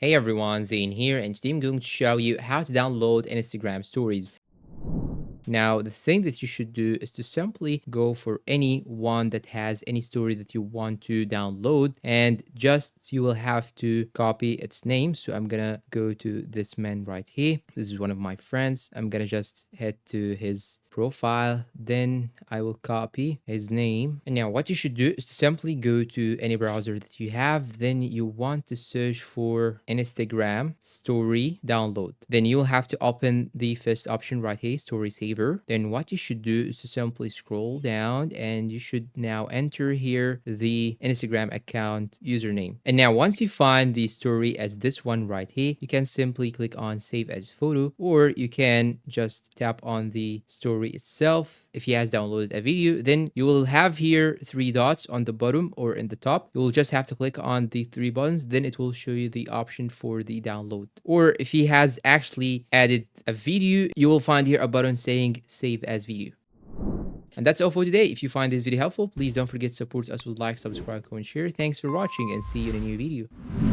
Hey everyone, Zane here, and today I'm going to show you how to download Instagram stories. Now, the thing that you should do is to simply go for any one that has any story that you want to download, and just you will have to copy its name. So I'm gonna go to this man right here. This is one of my friends. I'm gonna just head to his profile, then I will copy his name. And now what you should do is to simply go to any browser that you have, then you want to search for Instagram story download. Then you'll have to open the first option right here, story saver. Then what you should do is to simply scroll down, and you should now enter here the Instagram account username. And now once you find the story as this one right here, you can simply click on save as photo, or you can just tap on the story itself. If he has downloaded a video, then you will have here three dots on the bottom or in the top. You will just have to click on the three buttons, then it will show you the option for the download. Or if he has actually added a video, you will find here a button saying save as video. And that's all for today. If you find this video helpful, please don't forget to support us with like, subscribe, comment, share. Thanks for watching, and see you in a new video.